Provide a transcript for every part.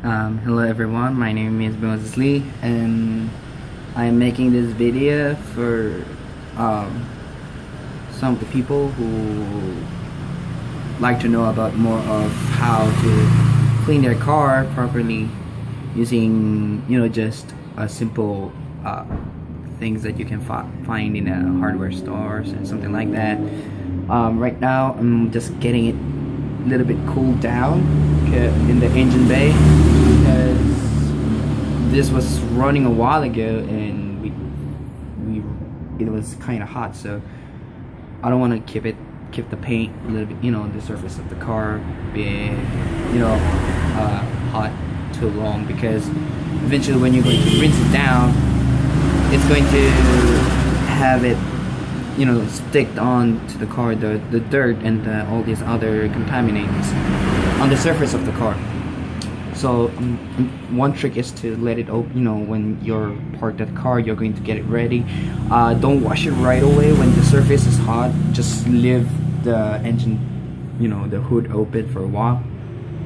Hello everyone, my name is Moses Lee and I'm making this video for some of the people who like to know about more of how to clean their car properly using, just a simple things that you can find in a hardware stores and something like that. Right now I'm just getting it a little bit cooled down in the engine bay because this was running a while ago and it was kind of hot, so I don't want to keep the paint a little bit, the surface of the car being hot too long, because eventually when you're going to rinse it down, it's going to have it stick on to the car, the dirt and all these other contaminants on the surface of the car. So one trick is to let it open. When you're parked at the car, you're going to get it ready. Don't wash it right away when the surface is hot. Just leave the engine, the hood open for a while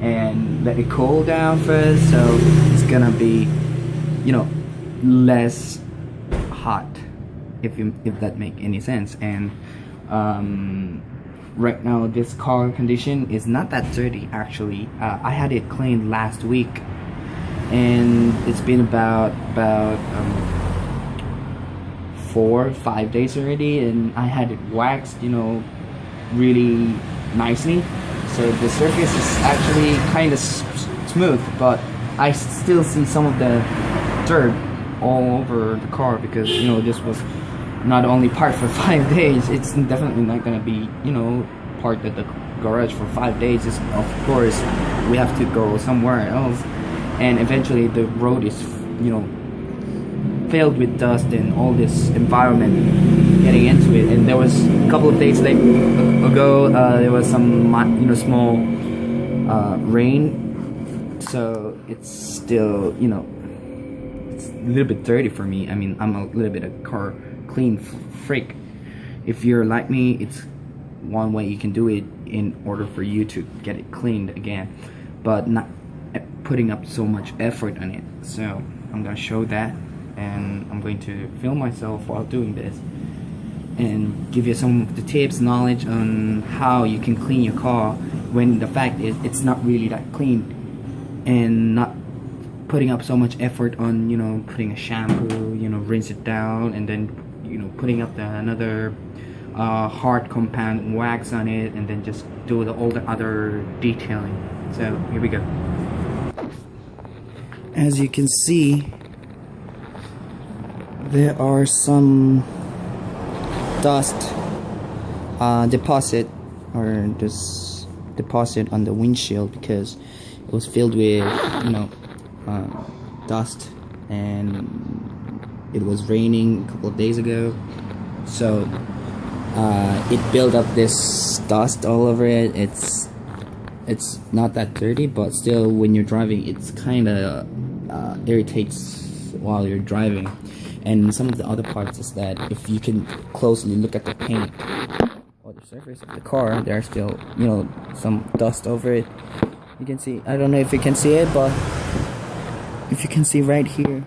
and let it cool down first, so it's gonna be less hot, if that make any sense. And right now this car condition is not that dirty actually. I had it cleaned last week and it's been about 4 or 5 days already, and I had it waxed really nicely, so the surface is actually kind of smooth, but I still see some of the dirt all over the car because this was not only parked for 5 days. It's definitely not gonna be parked at the garage for 5 days. Of course we have to go somewhere else, and eventually the road is filled with dust and all this environment getting into it. And there was a couple of days ago there was some small rain, so it's still it's a little bit dirty for me. I mean, I'm a little bit of car clean freak. If you're like me, it's one way you can do it in order for you to get it cleaned again, but not putting up so much effort on it. So I'm gonna show that, and I'm going to film myself while doing this and give you some of the tips, knowledge on how you can clean your car when the fact is it's not really that clean, and not putting up so much effort on putting a shampoo, rinse it down, and then putting up another hard compound wax on it, and then just do all the other detailing. So here we go. As you can see, there are some dust deposit on the windshield because it was filled with dust, and it was raining a couple of days ago, so it built up this dust all over it. It's not that dirty, but still when you're driving it's kind of irritates while you're driving. And some of the other parts is that if you can closely look at the paint or the surface of the car, there's still some dust over it. You can see, I don't know if you can see it, but if you can see right here,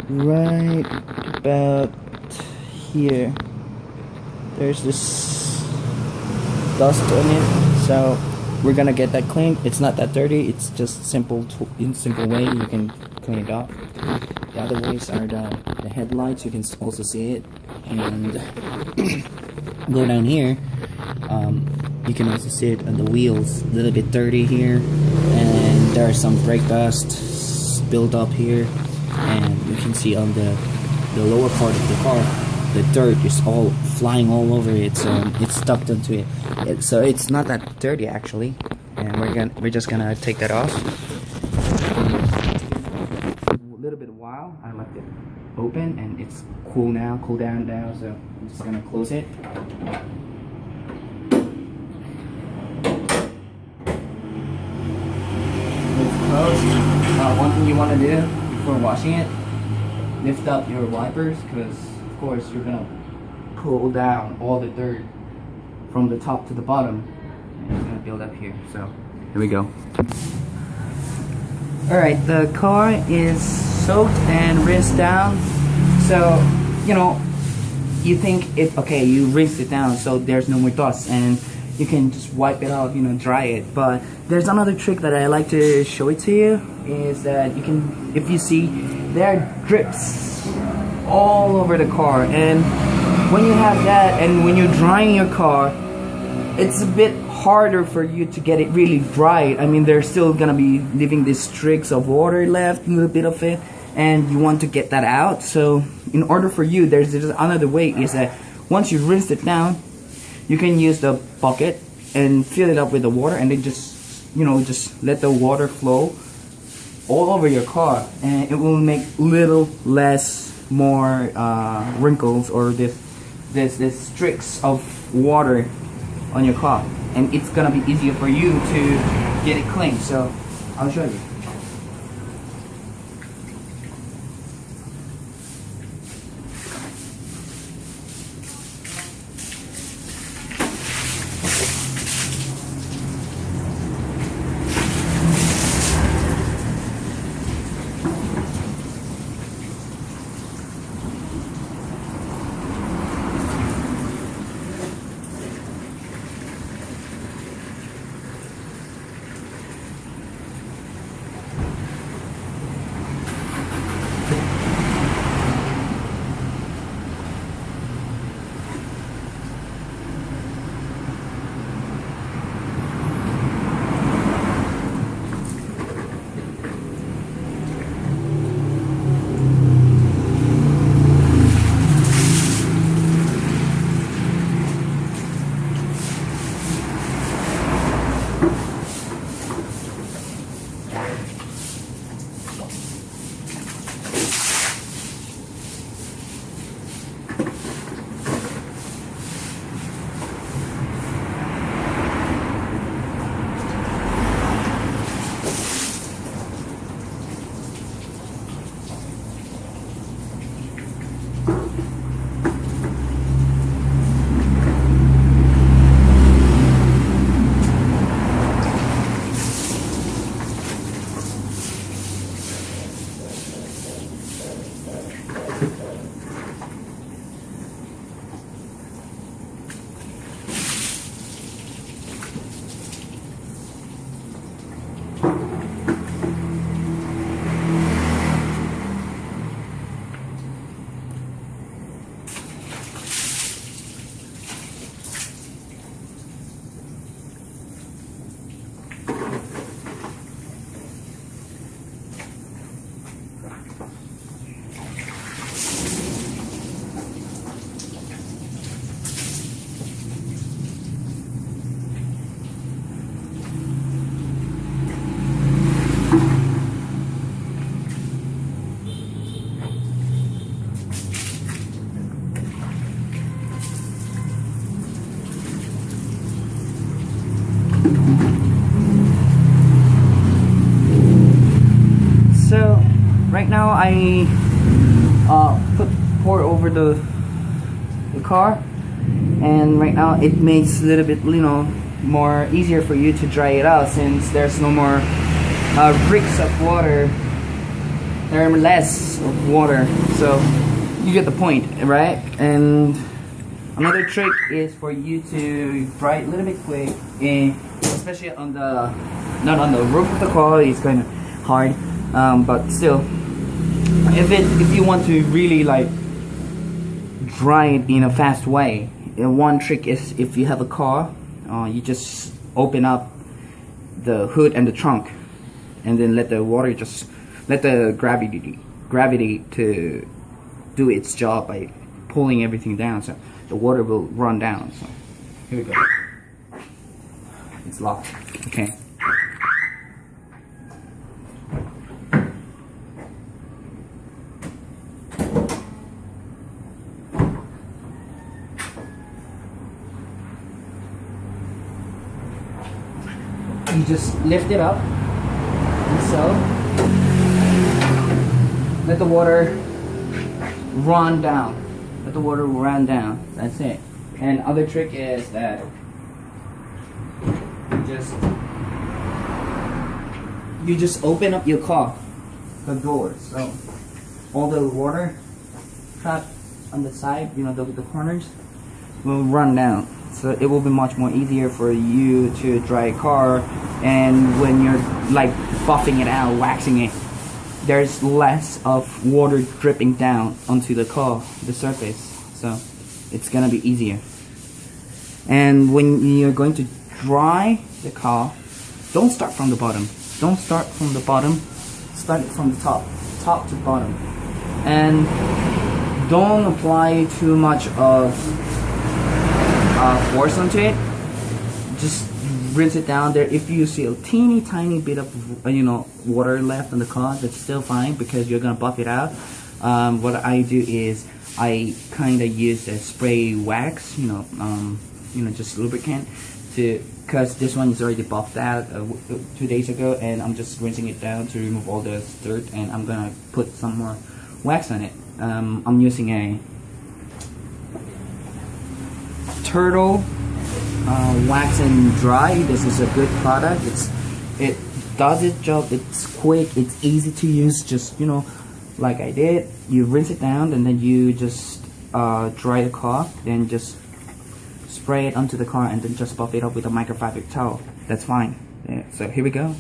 right about here, there's this dust on it. So we're gonna get that cleaned. It's not that dirty, it's just in simple way you can clean it up. The other ways are the headlights, you can also see it, and go down here, you can also see it on the wheels, a little bit dirty here, and there's some brake dust built up here, and you can see on the lower part of the car, the dirt is all flying all over it, so it's stuck onto it. So it's not that dirty actually, and we're just gonna take that off. A little bit while I left it open, and it's cool down now, so I'm just gonna close it. It's closed. One thing you want to do before washing it, lift up your wipers, because of course you're gonna pull down all the dirt from the top to the bottom, and it's gonna build up here. So here we go. Alright, the car is soaked and rinsed down. So, you know, you think it, okay, you rinsed it down so there's no more dust and you can just wipe it out, you know, dry it. But there's another trick that I like to show it to you, is that you can, if you see, there are drips all over the car. And when you have that and when you're drying your car, it's a bit harder for you to get it really dry. I mean, there's still gonna be leaving these streaks of water left, a little bit of it, and you want to get that out. So in order for you, there's another way, is that once you rinse it down, you can use the bucket and fill it up with the water, and then just, you know, just let the water flow all over your car, and it will make little less more wrinkles or this streaks of water on your car, and it's gonna be easier for you to get it clean. So I'll show you. So right now I pour over the car, and right now it makes a little bit, you know, more easier for you to dry it out, since there's no more bricks of water. There are less of water, so you get the point, right? And another trick is for you to dry it a little bit quick, and especially on the, not on the roof of the car, it's kind of hard, but still, if you want to really like dry it in a fast way, one trick is, if you have a car, you just open up the hood and the trunk, and then let the water just, let the gravity to do its job by pulling everything down, so the water will run down. So here we go. It's locked. Okay. You just lift it up, and so let the water run down. Let the water run down. That's it. And other trick is that you just you just open up your car, the door, so all the water trapped on the side, you know, the corners, will run down. So it will be much more easier for you to dry a car, and when you're like buffing it out, waxing it, there's less of water dripping down onto the car, the surface, so it's gonna be easier. And when you're going to dry the car, don't start from the bottom. Don't start from the bottom. Start from the top to bottom. And don't apply too much of force onto it. Just rinse it down there. If you see a teeny tiny bit of water left on the car, that's still fine because you're gonna buff it out. What I do is I kind of use a spray wax, just lubricant, because this one is already buffed out 2 days ago, and I'm just rinsing it down to remove all the dirt, and I'm gonna put some more wax on it. I'm using a Turtle wax and dry. This is a good product. It does its job. It's quick. It's easy to use. Just like I did, you rinse it down and then you just dry the car. Then just spray it onto the car and then just buff it up with a microfiber towel. That's fine. Yeah, so here we go.